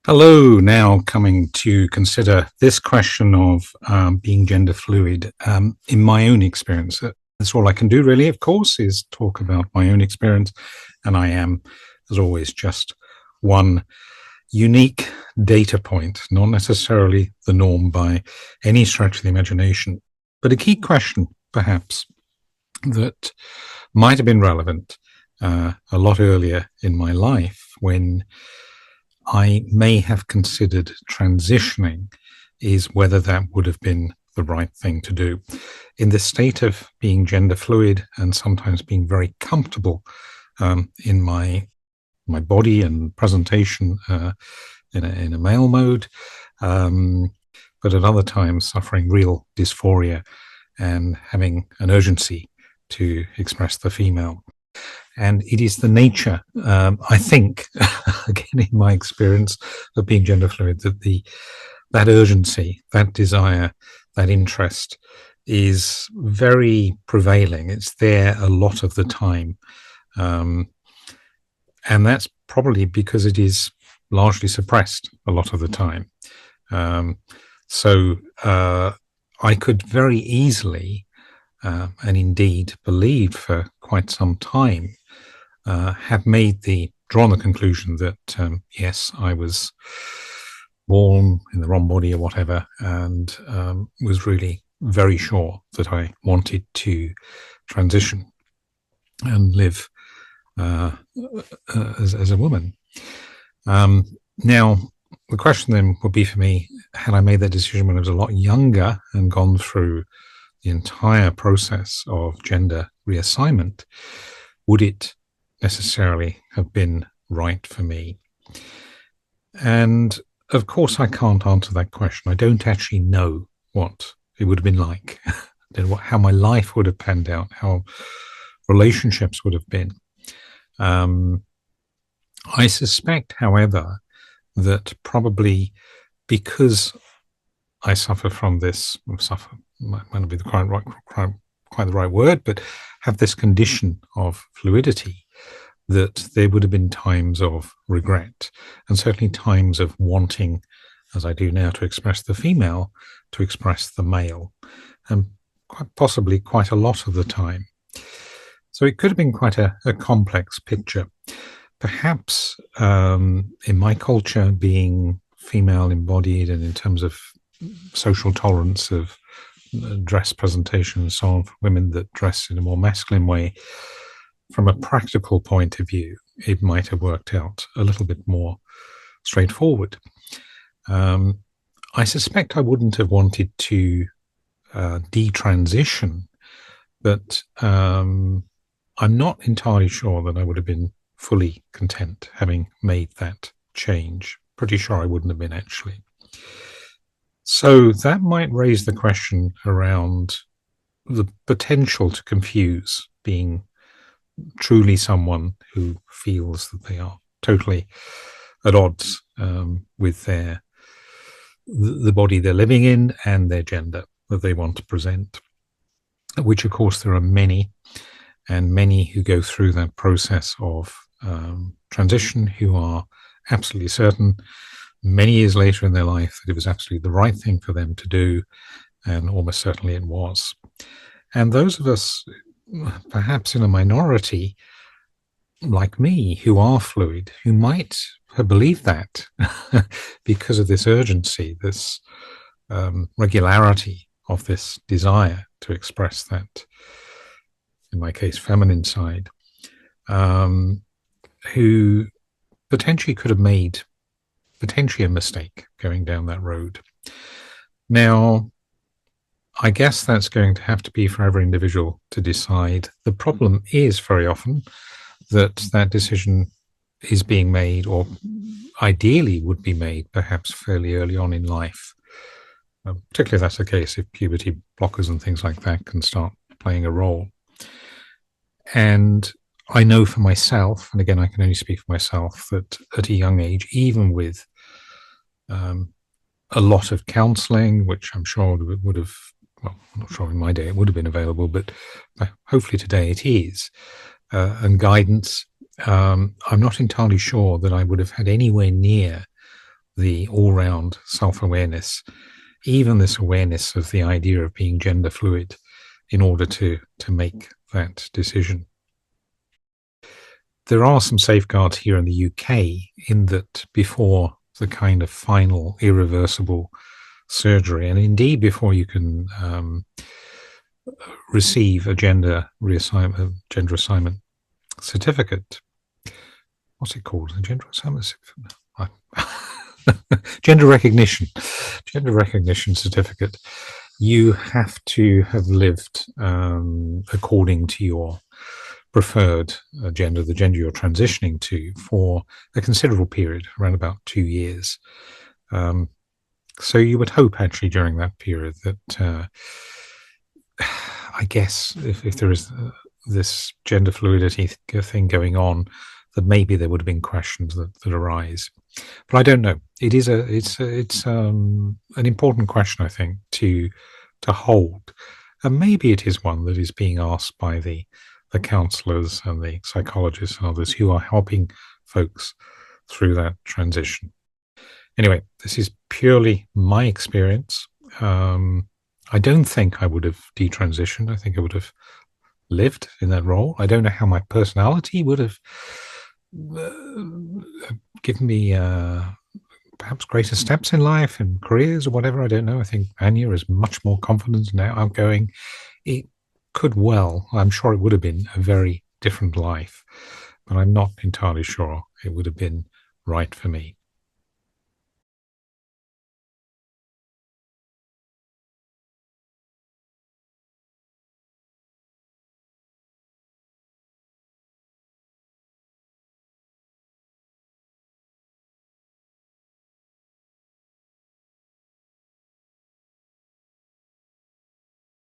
Hello, now coming to consider this question of being gender fluid in my own experience. That's all I can do, really, of course, is talk about my own experience. And I am, as always, just one unique data point, not necessarily the norm by any stretch of the imagination. But a key question, perhaps, that might have been relevant a lot earlier in my life when I may have considered transitioning is whether that would have been the right thing to do. In this state of being gender fluid and sometimes being very comfortable in my body and presentation in a male mode, but at other times suffering real dysphoria and having an urgency to express the female. And it is the nature, I think, again, in my experience of being gender fluid, that that urgency, that desire, that interest is very prevailing. It's there a lot of the time. And that's probably because it is largely suppressed a lot of the time. So I could very easily, and indeed believed for quite some time, have drawn the conclusion that yes, I was born in the wrong body or whatever, and was really very sure that I wanted to transition and live as a woman. Now, the question then would be for me, had I made that decision when I was a lot younger and gone through the entire process of gender reassignment, would it necessarily have been right for me? And of course, I can't answer that question. I don't actually know what it would have been like, how my life would have panned out, how relationships would have been. I suspect, however, that probably because I suffer from this, suffer might not be quite the right word, but have this condition of fluidity, that there would have been times of regret and certainly times of wanting, as I do now, to express the female, to express the male, and quite possibly quite a lot of the time. So it could have been quite a complex picture. Perhaps in my culture, being female embodied and in terms of social tolerance of dress presentation and so on for women that dress in a more masculine way, from a practical point of view, it might have worked out a little bit more straightforward. I suspect I wouldn't have wanted to detransition, but I'm not entirely sure that I would have been fully content having made that change. Pretty sure I wouldn't have been, actually. So that might raise the question around the potential to confuse being truly someone who feels that they are totally at odds with the body they're living in and their gender that they want to present, which of course there are many, and many who go through that process of transition who are absolutely certain many years later in their life that it was absolutely the right thing for them to do, and almost certainly it was. And those of us perhaps in a minority like me who are fluid, who might have believed that because of this urgency, this regularity of this desire to express that, in my case, feminine side, who potentially could have made a mistake going down that road. Now, I guess that's going to have to be for every individual to decide. The problem is very often that decision is being made, or ideally would be made, perhaps fairly early on in life. Particularly if that's the case, if puberty blockers and things like that can start playing a role. And I know for myself, and again, I can only speak for myself, that at a young age, even with a lot of counselling, which I'm sure would have, well, I'm not sure in my day it would have been available, but hopefully today it is, and guidance, I'm not entirely sure that I would have had anywhere near the all-round self-awareness, even this awareness of the idea of being gender fluid, in order to make that decision. There are some safeguards here in the UK in that before the kind of final irreversible surgery, and indeed before you can receive a gender assignment certificate. What's it called? A gender assignment certificate? Gender recognition certificate. You have to have lived according to your preferred gender, the gender you're transitioning to, for a considerable period, around about 2 years. So you would hope actually during that period that I guess if there is this gender fluidity thing going on, that maybe there would have been questions that arise. But I don't know. It's an important question, I think, to hold, and maybe it is one that is being asked by the counsellors and the psychologists and others who are helping folks through that transition. Anyway, this is purely my experience. I don't think I would have detransitioned. I think I would have lived in that role. I don't know how my personality would have given me perhaps greater steps in life and careers or whatever. I don't know. I think Anya is much more confident and outgoing. It could well, I'm sure it would have been a very different life, but I'm not entirely sure it would have been right for me.